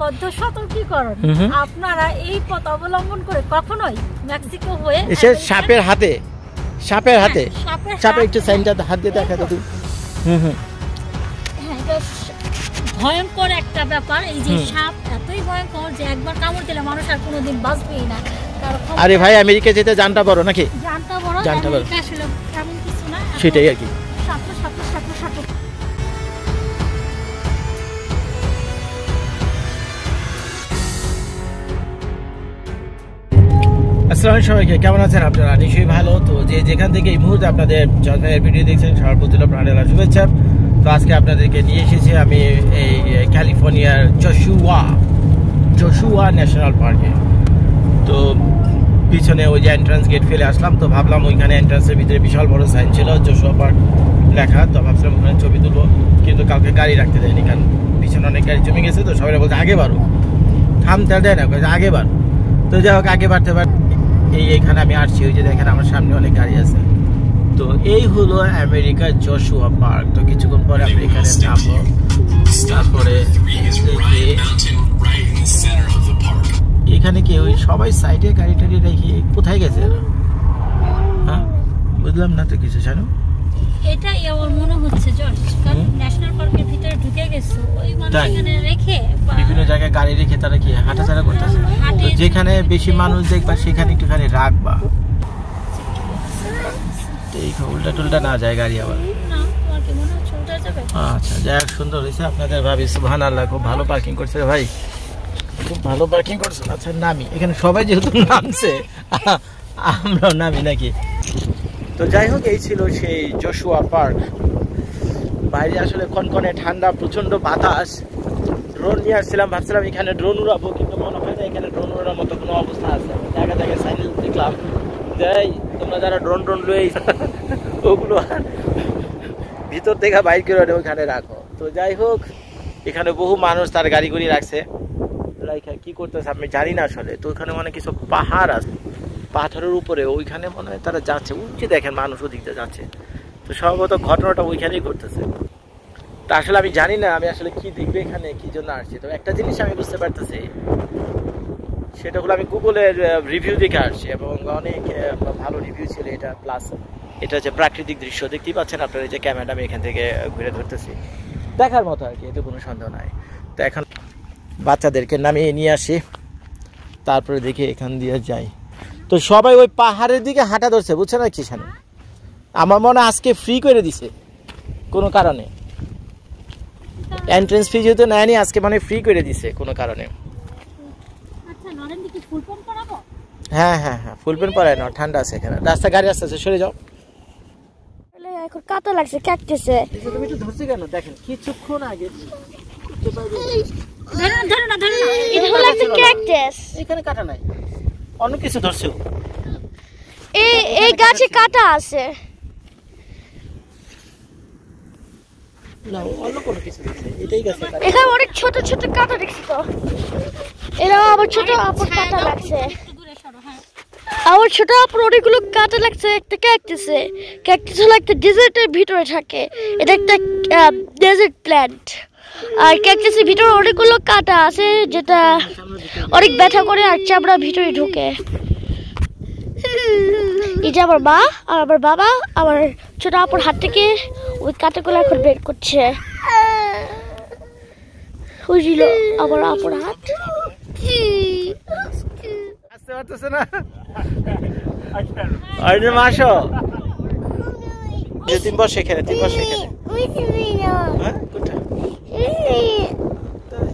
সীমাবদ্ধ সতর্কীকরণ, আপনারা এই পথ অবলম্বন করে কখনোই মেক্সিকো হয়ে সাপের হাতে সাপের একটু সাইনটা হাত দিয়ে দেখা তো। ভয়ঙ্কর একটা ব্যাপার, এই যে সাপ এতই ভয়ঙ্কর যে একবার কামড় দিলে মানুষ আর কোনোদিন বাঁচবেই না। আরে ভাই, আমেরিকা যেতে জানটা বড় নাকি? জানটা বড় আসলে তেমন কিছু না, সেটাই আর কি। আসসালামু সবাইকে, কেমন আছেন আপনারা? নিশ্চয়ই ভালো। তো যেখান থেকে এই মুহূর্তে আপনাদের জজমের ভিডিও দেখছেন, সবার প্রতি প্রাণের শুভেচ্ছা। তো আজকে আপনাদেরকে নিয়ে এসেছি আমি এই ক্যালিফোর্নিয়ার জশুয়া ন্যাশনাল পার্কে। তো পিছনে ওই যে এন্ট্রান্স গেট ফেলে আসলাম, তো ভাবলাম ওইখানে এন্ট্রান্সের ভিতরে বিশাল বড় সাইন ছিল জশুয়া পার্ক লেখা, তো ভাবছিলাম ওখানে ছবি তুলবো, কিন্তু কাউকে গাড়ি রাখতে দেয়নি, কারণ পিছনে অনেক গাড়ি জমে গেছে। তো সবাই বলছে আগে বাড়ো, থামতে দেয় না, আগে বাড়ো। তো যাই হোক, আগে বাড়তে এইখানে আমি আসছি, ওই যে দেখেন আমার সামনে অনেক গাড়ি আছে। তো এই হলো আমেরিকার জশুয়া পার্ক। তো কিছুক্ষণ পরে আমি এখানে নামবো, তারপরে এখানে কি ওই সবাই সাইডে গাড়ি টাড়ি রেখে কোথায় গেছে? হ্যাঁ, বুঝলাম না তো কিছু। জানো, এটাই আমার মনে হচ্ছে জর্জ, কারণ ন্যাশনাল পার্কের ভিতরে ঢুকে গেছে, ওই মানুষ এখানে রেখে বিভিন্ন জায়গায় গাড়ি রেখে তারা কি হাঁটাচলা করতেছে। যেখানে বেশি মানুষ দেখবা সেখানে একটুখানি রাখবা, উল্টা টুল্টা না যায় গাড়ি আবার। আচ্ছা, যাই হোক, সুন্দর হয়েছে। আপনাদের ভাবি সুবহানাল্লাহ, খুব ভালো পার্কিং করছে ভাই, খুব ভালো পার্কিং করছে। আচ্ছা, নামি এখানে সবাই যেহেতু নামছে, আমরাও নামি নাকি? তো যাই হোক, এই ছিল সেই জশুয়া পার্ক। বাইরে আসলে কনকনে ঠান্ডা, প্রচন্ড বাতাস। ড্রোন নিয়ে আসছিলাম, ভাবছিলাম এখানে ড্রোন উড়াবো, কিন্তু মনে হয় না এখানে ড্রোন উড়ার মতো কোনো অবস্থা আছে। জায়গায় জায়গায় সাইন দেখলাম, যাই তোমরা যারা ড্রোন লয়ে ওগুলো ভিতর থেকে বাইর করে ওখানে রাখো। তো যাই হোক, এখানে বহু মানুষ তার গাড়ি গুড়ি রাখছে, কি করতেছে আমি জানি না আসলে। তো ওখানে মানে কিছু পাহাড় আছে, পাথরের উপরে ওইখানে মনে হয় তারা যাচ্ছে, উঠছে, দেখেন মানুষ ওদিকটা যাচ্ছে। তো সম্ভবত ঘটনাটা ওইখানেই করতেছে। তা আসলে আমি জানি না আমি আসলে কি দেখবে এখানে, কি জন্য আসছি। তো একটা জিনিস আমি বুঝতে পারতেছি, সেটা হলো আমি গুগলের রিভিউ দেখে আসছি, এবং অনেক ভালো রিভিউ ছিল এটা। প্লাস এটা যে প্রাকৃতিক দৃশ্য দেখতেই পাচ্ছেন আপনারা, যে ক্যামেরাটা আমি এখান থেকে ঘুরে ধরতেছি, দেখার মতো আর কি, এতে কোনো সন্দেহ নাই। তো এখন বাচ্চাদেরকে নামিয়ে নিয়ে আসি, তারপরে দেখি এখান দিয়ে যাই। তো সবাই ওই পাহাড়ের দিকে হাঁটা ধরছে, বুঝছে না কি জানো? আমার মনে হয় আজকে ফ্রি করে দিছে কোনো কারণে, এন্ট্রেন্স ফি যেহেতু নেয়নি, আজকে মানে ফ্রি করে দিছে কোনো কারণে। হ্যাঁ হ্যাঁ হ্যাঁ, ফুল প্যান্ট পরায় না, ঠান্ডা আছে এখানে। রাস্তা গাড়ি আসতেছে, সরে যাও। এখন কাটা লাগছে, কাটতেছে। তুমি একটু ধরছি কেন? দেখেন কিছুক্ষণ আগে এখানে কাটা নাই, অন্য কিছু ধরছে। এই গাছে কাটা আছে, এখানে অনেক ছোট ছোট কাটা দেখছি। তো এরা আবার ছোট আপর কাটা লাগছে, আমার ছোট আপর অনেকগুলো কাটা লাগছে। একটা ক্যাকটাস হলো একটা ডেজার্টের ভিতরে থাকে, এটা একটা ডেজার্ট প্ল্যান্ট। আর ক্যাকটাসের ভিতরে অনেকগুলো কাটা আছে, যেটা অনেক ব্যথা করে আর চামড়া ভিতরে ঢুকে। এই যে আমার মা আর আমার বাবা আমার ছোট আপুর হাত থেকে ওই কাঁটাগুলো এখন বের করছে। বুঝলো আমার আপুর হাত। আসতে পারতেছে না, আসো। তিন বছর সেখানে,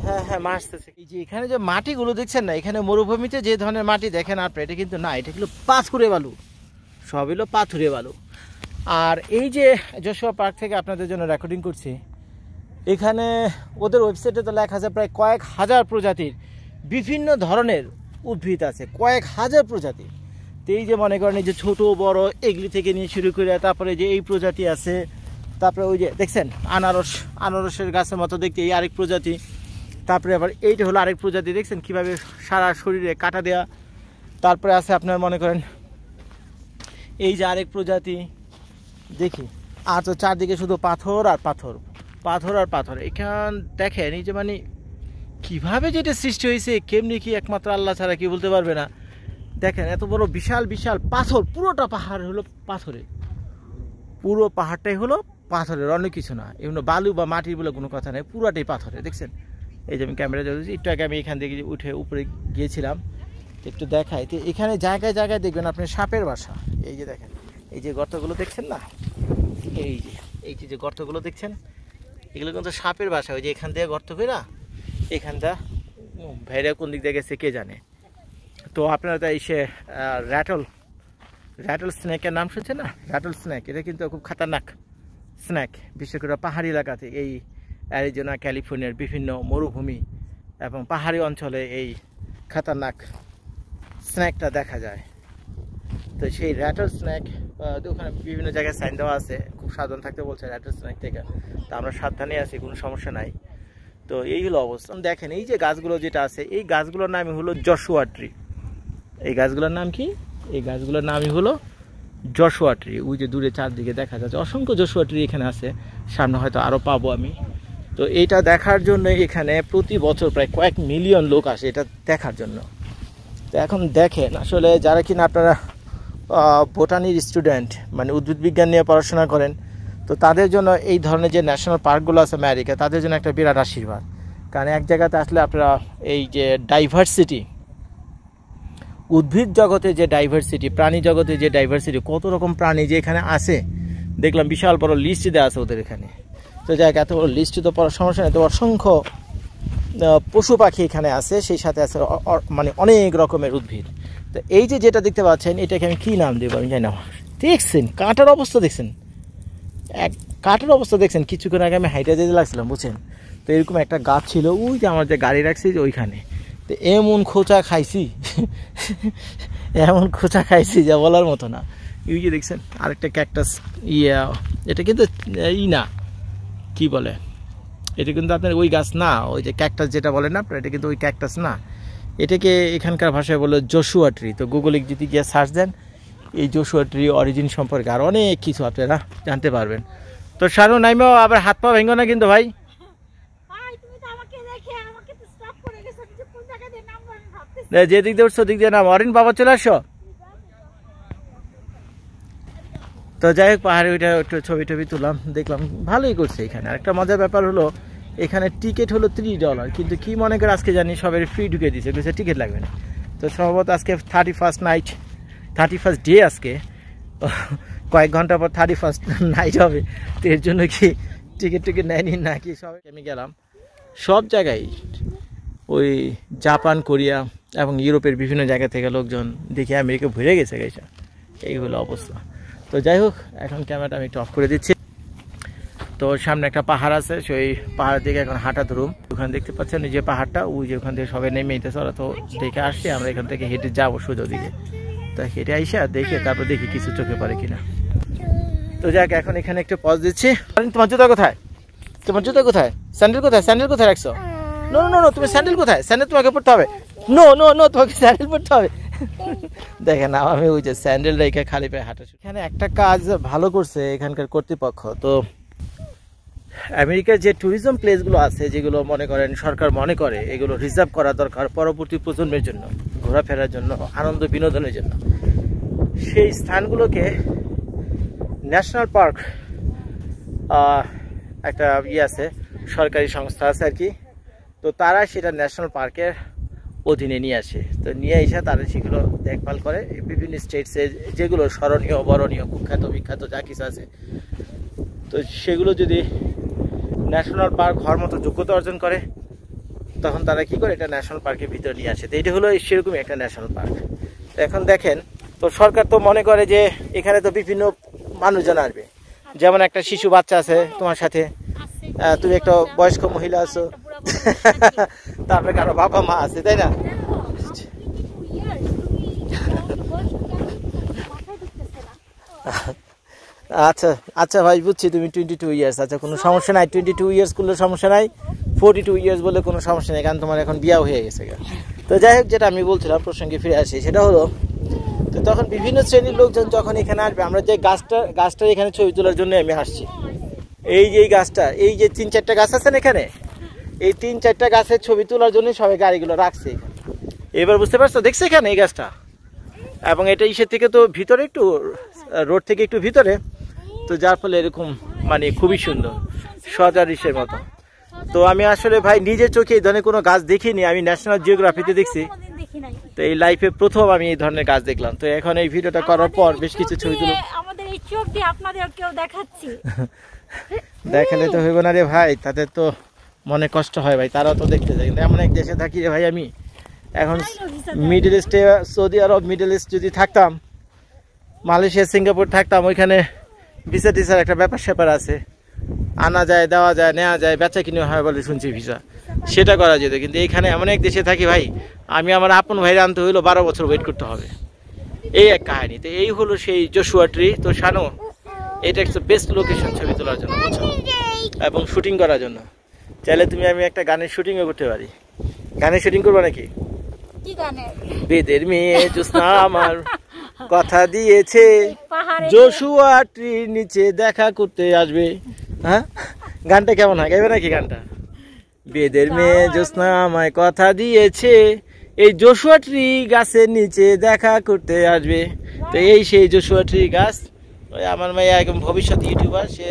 হ্যাঁ হ্যাঁ মারতেছে। এই যে এখানে যে মাটিগুলো দেখছেন না, এখানে মরুভূমিতে যে ধরনের মাটি দেখেন আপনারা, এটা কিন্তু না, এটা হলো পাথুরে বালু, সব হলো পাথুরে বালু। আর এই যে জশুয়া পার্ক থেকে আপনাদের জন্য রেকর্ডিং করছি, এখানে ওদের ওয়েবসাইটে তো লেখা আছে প্রায় কয়েক হাজার প্রজাতির বিভিন্ন ধরনের উদ্ভিদ আছে, কয়েক হাজার প্রজাতি। তো এই যে মনে করেন এই যে ছোট বড় এগুলি থেকে নিয়ে শুরু করে, তারপরে যে এই প্রজাতি আছে, তারপরে ওই যে দেখছেন আনারসের গাছের মতো দেখতে এই আরেক প্রজাতি, তারপরে আবার এইটা হলো আরেক প্রজাতি, দেখছেন কিভাবে সারা শরীরে কাটা দেয়া। তারপরে আছে আপনার মনে করেন এই যে আরেক প্রজাতি দেখি, আর তো চারদিকে শুধু পাথর আর পাথর, পাথর আর পাথর। এখান দেখেন এই যে মানে কিভাবে যেটা সৃষ্টি হয়েছে, কেমনি কি একমাত্র আল্লাহ ছাড়া কি বলতে পারবে না। দেখেন এত বড় বিশাল বিশাল পাথর, পুরোটা পাহাড় হলো পাথরে, পুরো পাহাড়টাই হলো পাথরের, অন্য কিছু না। এমন বালু বা মাটির বলে কোনো কথা নেই, পুরাটাই পাথরে। দেখছেন এই যে আমি ক্যামেরা যাচ্ছি, একটু আগে আমি এখান থেকে উঠে উপরে গিয়েছিলাম, একটু দেখাই। তো এখানে জায়গায় জায়গায় দেখবেন আপনি সাপের বাসা। এই যে দেখেন এই যে গর্তগুলো দেখছেন না, এই যে গর্তগুলো দেখছেন, এগুলো কিন্তু সাপের বাসা। ওই যে এখান থেকে গর্ত করে না, এখানটা ভাইরা কোন দিক দিয়ে গেছে কে জানে। তো আপনারা তো এসে র্যাটল স্নেকের নাম শুনছেন না? র্যাটল স্নেক এটা কিন্তু খুব খাতারনাক স্নেক, বিশেষ করে পাহাড়ি এলাকাতে, এই অ্যারিজোনা ক্যালিফোর্নিয়ার বিভিন্ন মরুভূমি এবং পাহাড়ি অঞ্চলে এই খাতারনাক স্নেকটা দেখা যায়। তো সেই র্যাটল স্নেক ওখানে বিভিন্ন জায়গায় সাইন দেওয়া আছে, খুব সাবধান থাকতে বলছে র্যাটল স্নেক থেকে। তো আমরা সাবধানে আছি, কোনো সমস্যা নাই। তো এই হলো অবস্থা। দেখেন এই যে গাছগুলো যেটা আছে, এই গাছগুলোর নামই হলো জশুয়া ট্রি। এই গাছগুলোর নাম কি? এই গাছগুলোর নামই হলো জশুয়া ট্রি। ওই যে দূরে চারদিকে দেখা যাচ্ছে অসংখ্য জশুয়া ট্রি এখানে আছে, সামনে হয়তো আরও পাবো আমি। তো এইটা দেখার জন্য এখানে প্রতি বছর প্রায় কয়েক মিলিয়ন লোক আসে এটা দেখার জন্য। তো এখন দেখেন আসলে যারা কিনা আপনারা বোটানির স্টুডেন্ট, মানে উদ্ভিদ বিজ্ঞান নিয়ে পড়াশোনা করেন, তো তাদের জন্য এই ধরনের যে ন্যাশনাল পার্কগুলো আছে আমেরিকা, তাদের জন্য একটা বিরাট আশীর্বাদ। কারণ এক জায়গাতে আসলে আপনারা এই যে ডাইভার্সিটি, উদ্ভিদ জগতে যে ডাইভার্সিটি, প্রাণী জগতে যে ডাইভার্সিটি, কত রকম প্রাণী যে এখানে আছে দেখলাম, বিশাল বড় লিস্ট দেওয়া আছে ওদের এখানে। তো যাই হোক, এত বড় লিস্ট তো পড়ার সমস্যা নেই। তো অসংখ্য পশু পাখি এখানে আছে, সেই সাথে আছে মানে অনেক রকমের উদ্ভিদ। তো এই যে যেটা দেখতে পাচ্ছেন, এটাকে আমি কী নাম দেবো আমি জানি না। দেখছেন কাঁটার অবস্থা, দেখছেন কাঁটার অবস্থা দেখছেন। কিছুক্ষণ আগে আমি হাইটে যেতে লাগছিলাম বুঝছেন, তো এরকম একটা গাছ ছিল ওই যে আমার যে গাড়ি রাখছি যে ওইখানে। তো এমন খোঁচা খাইছি, এমন খোঁচা খাইছি যা বলার মতো না। ওই যে দেখছেন আরেকটা ক্যাকটাস, এটা কিন্তু না কি বলে, এটা কিন্তু আপনার ওই গাছ না, ওই যে ক্যাকটাস যেটা বলেন না আপনার, এটা কিন্তু ওই ক্যাকটাস না, এটাকে এখানকার ভাষায় বলে জশুয়া ট্রি। তো গুগলে যদি গিয়ে সার্চ দেন এই জশুয়া ট্রি অরিজিন সম্পর্কে আর অনেক কিছু আপনারা জানতে পারবেন। তো সারু নাইমাও আবার হাত পা ভেঙো না কিন্তু ভাই। যে দিক দিয়ে উঠছো দিক দিয়ে নাম, অরিন বাবা চলে আসো। তো যাই হোক, পাহাড়ে ওইটা একটু ছবি টবি তুললাম, দেখলাম ভালোই করছে এখানে। আরেকটা মজার ব্যাপার হলো এখানে টিকিট হলো $3, কিন্তু কি মনে করে আজকে জানি সবাই ফ্রি ঢুকে দিয়েছে, কিছু টিকিট লাগবে না। তো সম্ভবত আজকে 31st ডে, আজকে কয়েক ঘন্টা পর 31st নাইট হবে। তো এর জন্য কি টিকিট নেয়নি নাকি সবাই। আমি গেলাম সব জায়গায়, ওই জাপান, কোরিয়া এবং ইউরোপের বিভিন্ন জায়গা থেকে লোকজন দেখে আমেরিকা ভরে গেছে গেছে, এই হলো অবস্থা। তো যাই হোক, এখন ক্যামেরাটা আমি একটু অফ করে দিচ্ছি। তো সামনে একটা পাহাড় আছে, সেই পাহাড়ের দিকে এখন হাঁটা ধরুম। ওখানে দেখতে পাচ্ছেন এই যে পাহাড়টা, ওই যে ওখান থেকে সবাই নেমে যেতেছে, ওরা তো দেখে আসছে। আমরা এখান থেকে হেঁটে যাবো সোজা দিকে। তো হেঁটে আইসা দেখে তারপর দেখি কিছু চোখে পড়ে কিনা। তো যাক, এখন এখানে একটু পজ দিচ্ছি। তোমার জুতা কোথায়? তোমার জুতা কোথায়? স্যান্ডেল কোথায়? স্যান্ডেল কোথায় রাখছো? নো নো নো, তুমি স্যান্ডেল কোথায়? স্যান্ডেল তোমাকে পড়তে হবে। নো নো নো, তোমাকে স্যান্ডেল পড়তে হবে। দেখেন আমি ওই যে স্যান্ডেল রেখে খালি পায়ে হাঁটা। এখানে একটা কাজ ভালো করছে এখানকার কর্তৃপক্ষ। তো আমেরিকার যে ট্যুরিজম প্লেসগুলো আছে, যেগুলো মনে করেন সরকার মনে করে এগুলো রিজার্ভ করা দরকার পরবর্তী প্রজন্মের জন্য, ঘোরাফেরার জন্য, আনন্দ বিনোদনের জন্য, সেই স্থানগুলোকে ন্যাশনাল পার্ক, একটা আছে সরকারি সংস্থা আছে আর কি, তো তারা সেটা ন্যাশনাল পার্কের অধীনে নিয়ে আসে। তো নিয়ে এসে তারা সেগুলো দেখভাল করে। বিভিন্ন স্টেটসে যেগুলো স্মরণীয়, বরণীয়, কুখ্যাত, বিখ্যাত যা কিছু আছে, তো সেগুলো যদি ন্যাশনাল পার্ক হওয়ার মতো যোগ্যতা অর্জন করে, তখন তারা কি করে এটা ন্যাশনাল পার্কের ভিতরে নিয়ে আসে। তো এটা হলো সেরকমই একটা ন্যাশনাল পার্ক। তো এখন দেখেন, তো সরকার তো মনে করে যে এখানে তো বিভিন্ন মানুষজন আসবে, যেমন একটা শিশু বাচ্চা আছে তোমার সাথে, তুমি একটা বয়স্ক মহিলা আছো, তারপরে কারো বাবা মা আছে, তাই না? আচ্ছা আচ্ছা ভাই, বুঝছি তুমি 22 ইয়ার্স। আচ্ছা, কোনো সমস্যা নাই, 22 ইয়ার্স করলে সমস্যা নাই, 42 ইয়ার্স বলে কোনো সমস্যা নেই, কারণ তোমার এখন বিয়াও হয়ে গেছে। তো যাই হোক, যেটা আমি বলছিলাম, প্রসঙ্গে ফিরে আসি, সেটা হলো তো তখন বিভিন্ন শ্রেণীর লোকজন যখন এখানে আসবে, আমরা যে গাছটার এখানে ছবি তোলার জন্য আমি আসছি। এই যে এই গাছটা, এই যে 3-4টা গাছ আছেন এখানে, এই 3-4টা গাছের ছবি তোলার জন্য সবাই গাড়িগুলো রাখছে এখানে। এবার বুঝতে পারছো, দেখছো এখানে এই গাছটা, এবং এটা ইসের থেকে তো ভিতরে একটু, রোড থেকে একটু ভিতরে, তো যার ফলে এরকম মানে খুবই সুন্দর সজার ইসের মতো। তো আমি আসলে ভাই নিজের চোখে এই ধরনের কোনো গাছ দেখিনি, আমি ন্যাশনাল জিওগ্রাফিতে দেখছি, তো এই লাইফে প্রথম আমি এই ধরনের গাছ দেখলাম। তো এখন এই ভিডিওটা করার পর বেশ কিছু ছবি তুলে আমাদের এই চোখ দিয়ে আপনাদেরকেও দেখাচ্ছি। দেখালে তো হইব না রে ভাই, তাদের তো মনে কষ্ট হয় ভাই, তারাও তো দেখতে যায়। কিন্তু এমন এক দেশে থাকি রে ভাই আমি, এখন মিডল ইস্টে, সৌদি আরব, মিডল ইস্ট যদি থাকতাম, মালয়েশিয়া, সিঙ্গাপুর থাকতাম, ওইখানে ভিসা টিসার একটা ব্যাপার স্যাপার আছে, আনা যায়, দেওয়া যায়, নেওয়া যায়, বেচা কিনে হয় বলে শুনছি ভিসা, সেটা করা যেত। কিন্তু এইখানে এমন এক দেশে থাকি ভাই, আমি আমার আপন ভাইরা আনতে হইলো 12 বছর ওয়েট করতে হবে, এই এক কাহিনী। তো এই হলো সেই জশুয়া ট্রি। তো শানু, এটা একটা বেস্ট লোকেশন ছবি তোলার জন্য, বুঝছো, এবং শুটিং করার জন্য। চাইলে তুমি আমি একটা গানের শুটিংও করতে পারি। গানের শুটিং করবো নাকি? কি গানে? বেদের মেয়ে জ্যোৎস্না আমার কথা দিয়েছে, জশুয়া ট্রির নিচে দেখা করতে আসবে। হ্যাঁ, গানটা কেমন হয়, গাইবে নাকি গানটা? বেদের মেয়ে জ্যোৎস্না আমায় কথা দিয়েছে, এই জশুয়া ট্রি গাছের নিচে দেখা করতে আসবে। তো এই সেই জশুয়া ট্রি গাছ। ওই আমার মেয়ে একদম ভবিষ্যৎ ইউটিউবার, সে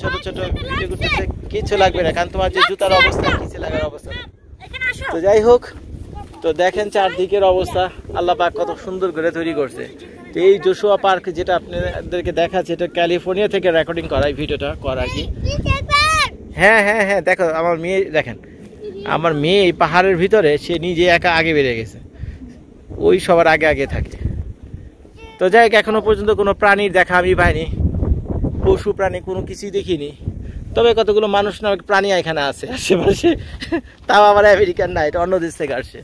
ছোট ছোট ভিডিও করতেছে। কিছু লাগবে না, কারণ তোমার যে জুতার অবস্থা, কিছু লাগার অবস্থা। তো যাই হোক, তো দেখেন চারদিকের অবস্থা, আল্লাহ পাক কত সুন্দর করে তৈরি করছে। তো এই জশুয়া পার্ক যেটা আপনাদেরকে দেখাচ্ছে, এটা ক্যালিফোর্নিয়া থেকে রেকর্ডিং করা, এই ভিডিওটা করা কি। হ্যাঁ হ্যাঁ হ্যাঁ, দেখো আমার মেয়ে, দেখেন আমার মেয়ে এই পাহাড়ের ভিতরে, সে নিজে একা আগে বেরিয়ে গেছে, ওই সবার আগে আগে থাকে। তো যাই হোক, এখনো পর্যন্ত কোনো প্রাণীর দেখা আমি পাইনি, পশু প্রাণী কোনো কিছুই দেখিনি। তবে কতগুলো মানুষ নামক প্রাণী এখানে আছে আশেপাশে, তাও আবার আমেরিকান না, এটা অন্য দেশ থেকে আসছে।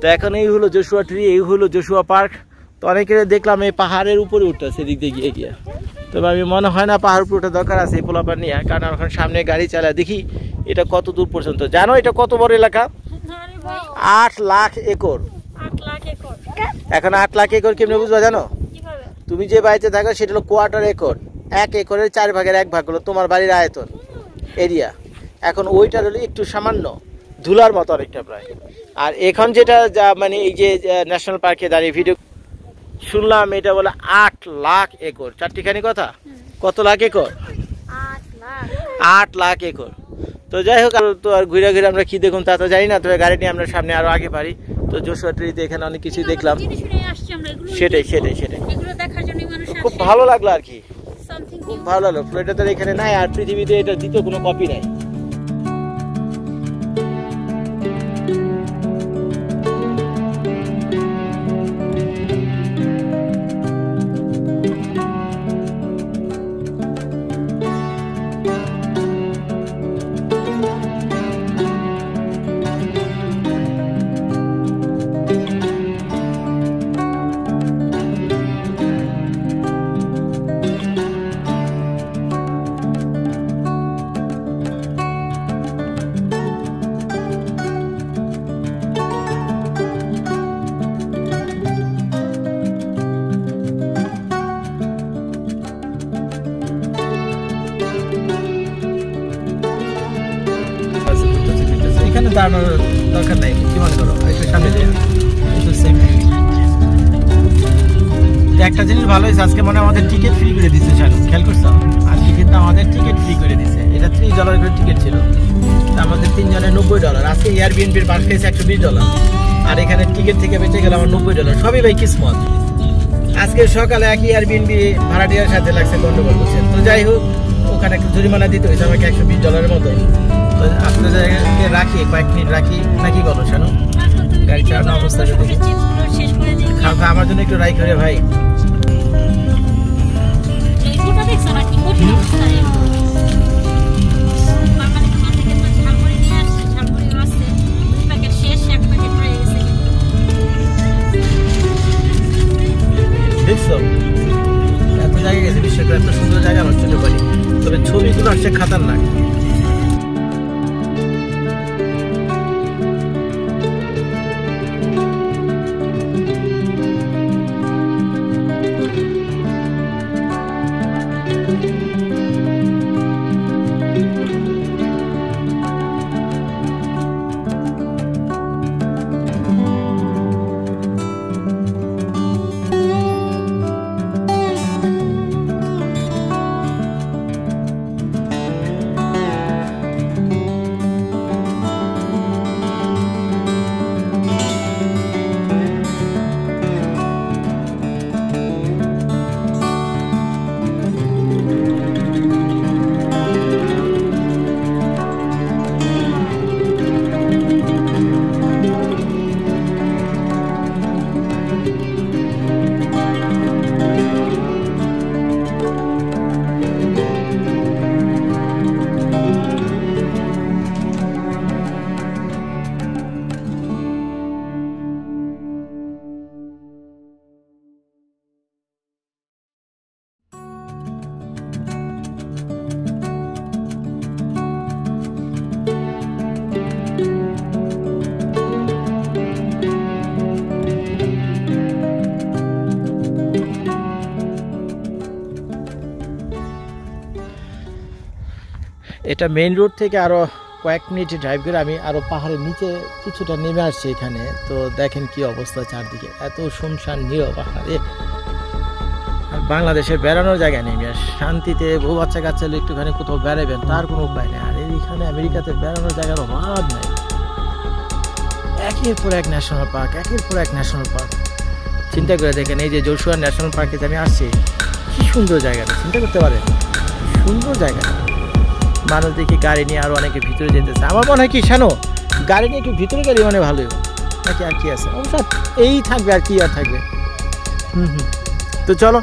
তো এখন এই হলো জশুয়া ট্রি, এই হলো জশুয়া পার্ক। তো অনেকে দেখলাম এই পাহাড়ের উপরে উঠতেছে দিক দিয়ে গিয়ে গিয়ে। তবে আমি মনে হয় না পাহাড় উপরে ওঠা দরকার আছে এই পোলাপার নিয়ে, কারণ এখন সামনে গাড়ি চালা দেখি এটা কত দূর পর্যন্ত। জানো এটা কত বড় এলাকা? 8 লাখ একর। এখন 8 লাখ একর কেমনে বুঝবা জানো? তুমি যে বাড়িতে থাকো সেটা হলো কোয়ার্টার একর, 1 একরের 4 ভাগের 1 ভাগ হলো তোমার বাড়ির আয়তন, এরিয়া। এখন ওইটার হলো একটু সামান্য ধুলার মতো অনেকটা প্রায়। আর এখন যেটা যা মানে এই যে ন্যাশনাল পার্কে দাঁড়িয়ে ভিডিও শুনলাম, এটা বলে 8 লাখ একর। চারটিখানি কথা, কত লাখ একর? 8 লাখ একর। তো যাই হোক, তো আর ঘুরে ঘুরে আমরা কি দেখুন তা তো জানি না, তবে গাড়ি নিয়ে আমরা সামনে আরো আগে পারি। তো জশুয়া ট্রিতে এখানে অনেক কিছু দেখলাম, সেটাই সেটাই সেটাই খুব ভালো লাগলো আর কি, খুব ভালো লাগলো। ফ্লোরিডাতে এখানে নাই, আর পৃথিবীতে এটা দ্বিতীয় কোনো কপি নাই। দাঁড়ানোর দরকার নাই, কি মনে করো? একটু সামনে যাই, একটা জিনিস ভালো হয়েছে, আজকে মনে আমাদের টিকিট ফ্রি করে দিচ্ছে, খেয়াল করছো? আজকে কিন্তু আমাদের টিকিট ফ্রি করে দিচ্ছে। এটা $30 করে টিকিট ছিল, আমাদের 3 জনের $90। আজকে এয়ারবিএনবির বাস খেয়েছে $120, আর এখানে টিকিট থেকে বেঁচে গেল আমার $90। সবই ভাই কিসমত। আজকে সকালে এক এয়ারবিএনবি ভাড়াটিয়ার সাথে লাগছে গন্ডগোল করছে। তো যাই হোক, ওখানে একটা জরিমানা দিতে হয়েছে আমাকে $120 মতো। তো আপনাদেরকে রাখি, কয়েক মিনিট রাখি নাকি বলো শানু? গাড়ি চালানোর অবস্থা দেখি, খাওয়া আমার জন্য একটু রাই করে ভাই। দেখছো এত জায়গা গেছে, বিশ্বের এত সুন্দর জায়গা আমার চলে পারি। তবে ছবিগুলো আসছে খাতারনাক। এটা মেইন রোড থেকে আরো কয়েক মিনিট ড্রাইভ করে আমি আরো পাহাড়ের নিচে কিছুটা নেমে আসছি এখানে। তো দেখেন কি অবস্থা চারদিকে, এত শুনশান নীরব পাহাড়ে। আর বাংলাদেশে বেড়ানোর জায়গা নেই, আর শান্তিতে বউ বাচ্চা কাচ্চা একটুখানি কোথাও বেড়াবেন তার কোনো উপায় নেই। আর এইখানে আমেরিকাতে বেড়ানোর জায়গার অভাব নাই, একের পর এক ন্যাশনাল পার্ক, একের পর এক ন্যাশনাল পার্ক। চিন্তা করে দেখেন, এই যে জোশুয়া ন্যাশনাল পার্কে আমি আসছি, কি সুন্দর জায়গাটা, চিন্তা করতে পারেন, সুন্দর জায়গা। মানুষ দেখি গাড়ি নিয়ে আরো অনেকে ভিতরে যেতেছে। আমার মনে হয় কি শানো, গাড়ি নিয়ে একটু ভিতরে গেলে মানে ভালোই নাকি, আর কি আছে, অবশ্য এই থাকবে আর কি আর থাকবে। তো চলো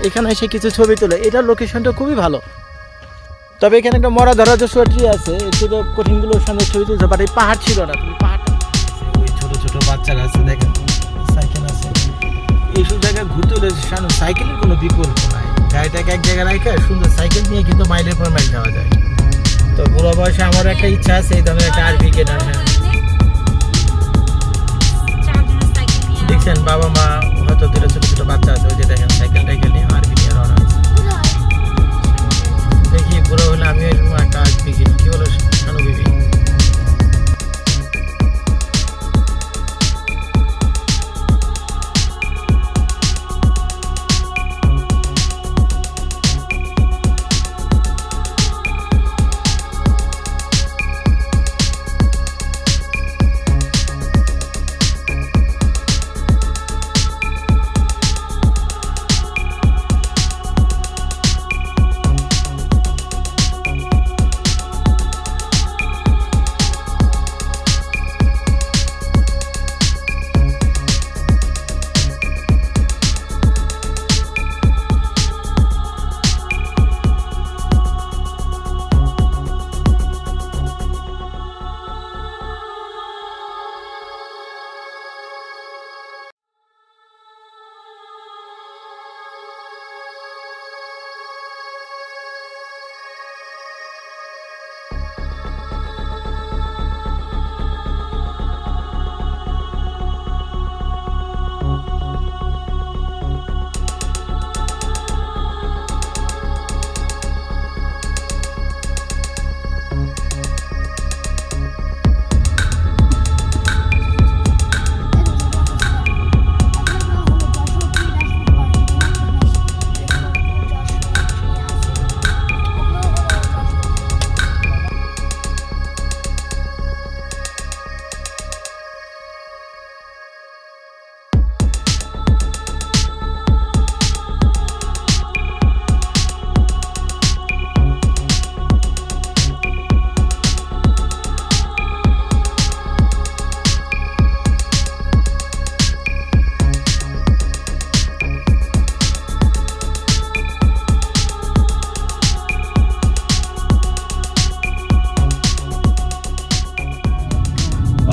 এখানে এসে কিছু ছবি তোলে। এটার লোকেশনটা খুবই ভালো, তবে এখানে একটা মরা ধরা জোশুয়া ট্রি আছে, একটু কঠিনগুলোর সামনে ছবি তুলতে, বাট এই পাহাড় ছিল না, তুমি পাহাড়টা ওই ছোট ছোট বাচ্চারা আছে দেখেন, সাইকেল আছে, এইসব জায়গায় ঘুরতে হলে শানো সাইকেলের কোনো বিকল্প নাই। গাড়িটাকে এক জায়গায় রাখে সুন্দর সাইকেল নিয়ে কিন্তু মাইলের পর মাইল যাওয়া যায়। তো বুড়ো বয়সে আমার একটা ইচ্ছা আছে এই ধরনের একটা আরভি কেনার। হ্যাঁ দেখছেন, বাবা মা হয়তো দুটো ছোট ছোট বাচ্চা আছে, ওই যে দেখেন সাইকেল টাইকেল নিয়ে আরভি নিয়ে রওনা হয়েছে। দেখি বুড়ো হলে আমি একটা আরভি কিনি, কি বলো শানু বিবি?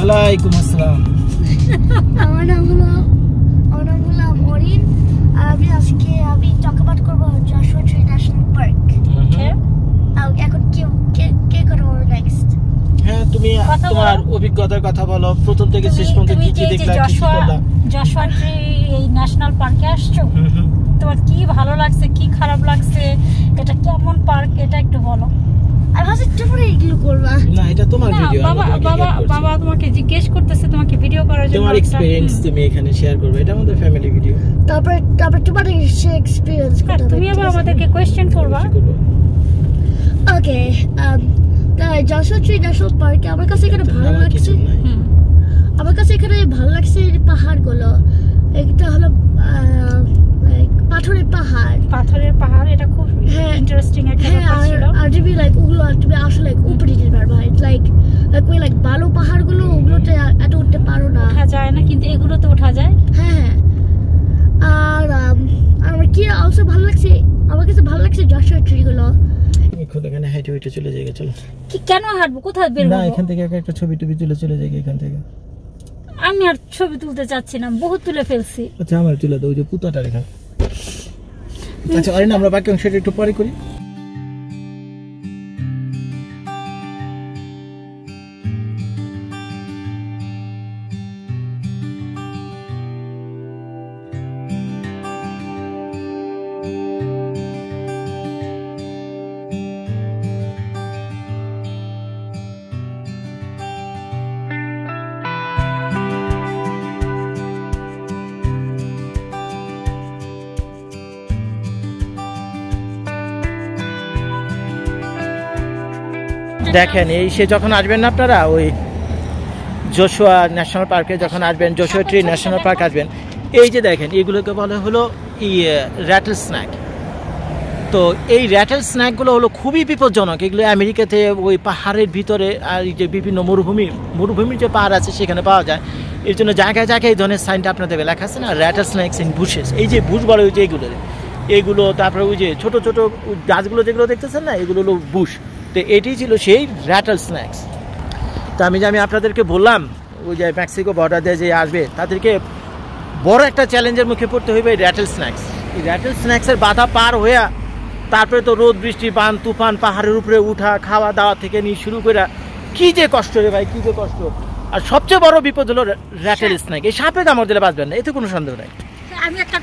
ওয়ালাইকুম আসসালাম। আমার নাম হলো মরিন। আমি টক অ্যাবাউট করবো জশুয়া ট্রি ন্যাশনাল পার্ক। এখন কে করবো নেক্সট? হ্যাঁ, তুমি তোমার অভিজ্ঞতার কথা বলো, প্রথম থেকে শেষ পর্যন্ত কি কি দেখলা, কি করলা? জশুয়া ট্রি এই ন্যাশনাল পার্কে আসছো, তোমার কি ভালো লাগছে, কি খারাপ লাগছে, এটা কেমন পার্ক, এটা একটু বলো। আর ভাবছি তোমরা এগুলো করবা না, এটা তোমার ভিডিও। বাবা তোমাকে জিজ্ঞেস করতেছে তোমাকে ভিডিও করার জন্য, তোমার এক্সপেরিয়েন্স তুমি এখানে শেয়ার করবে, এটা আমাদের ফ্যামিলি ভিডিও। তারপর তোমার এক্সপেরিয়েন্স করতে হবে, তুমি আবার আমাদেরকে কোশ্চেন করবা। ওকে, জশুয়া ট্রি ন্যাশনাল পার্কে আমার কাছে এখানে ভালো লাগছে। আমার কাছে এখানে ভালো লাগছে পাহাড়গুলো। একটা হলো পাথরের পাহাড়, এটা খুব ইন্টারেস্টিং একটা ব্যাপার ছিল। আর তুমি ওগুলো তুমি আসলে উপরে যেতে পারবা, ওই ভালো পাহাড়গুলো ওগুলোতে এত উঠতে পারো না, ওঠা যায় না, কিন্তু এগুলোতে ওঠা যায়। হ্যাঁ, আর আমার কি অলসো ভালো লাগছে, আমার কাছে ভালো লাগছে জশুয়া ট্রি গুলো। এখন এখানে হেঁটে হেঁটে চলে যাই, চলো। কি কেন হাঁটবো, কোথায় বের হবো? না, এখান থেকে একটা ছবি টবি তুলে চলে যাই এখান থেকে। আমি আর ছবি তুলতে চাচ্ছি না, বহুত তুলে ফেলছি। আচ্ছা, আমার তুলে দাও, ওই যে পুতাটা রেখা। আচ্ছা, আরে না, আমরা বাকি অংশটা একটু পরে করি। দেখেন এই সে যখন আসবেন না আপনারা ওই জোশুয়া ন্যাশনাল পার্কে যখন আসবেন, জোশুয়া ট্রি ন্যাশনাল পার্ক আসবেন, এই যে দেখেন এগুলোকে বলা হলো র্যাটেল স্ন্যাক। তো এই র্যাটেল স্ন্যাকগুলো হলো খুবই বিপজ্জনক। এগুলো আমেরিকাতে ওই পাহাড়ের ভিতরে আর এই যে বিভিন্ন মরুভূমির যে পাহাড় আছে সেখানে পাওয়া যায়। এর জন্য জায়গায় জায়গায় এই ধরনের সাইনটা আপনাদের লেখা আছে না, র্যাটেল স্ন্যাকস ইন বুশেস। এই যে বুশ বলে ওই যে এইগুলো তারপরে ওই যে ছোটো ছোটো গাছগুলো যেগুলো দেখতেছেন না, এগুলো হলো বুশ। তো এটি ছিল সেই র্যাটেল স্ন্যাকস। তো আমি আপনাদেরকে বললাম ওই যে মেক্সিকো বর্ডার দিয়ে যে আসবে তাদেরকে বড় একটা চ্যালেঞ্জের মুখে পড়তে হইবে এই র্যাটেল স্ন্যাকস। এই র্যাটেল স্ন্যাক্সের বাধা পার হয়ে তারপরে তো রোদ বৃষ্টি বান তুফান পাহাড়ের উপরে উঠা খাওয়া দাওয়া থেকে নিয়ে শুরু করে কি যে কষ্ট রে ভাই, কি যে কষ্ট। আর সবচেয়ে বড় বিপদ হলো র্যাটেল স্ন্যাক। এই সাপে কামড় দিলে বাঁচবেন না, এতে কোনো সন্দেহ নাই। আমি একটা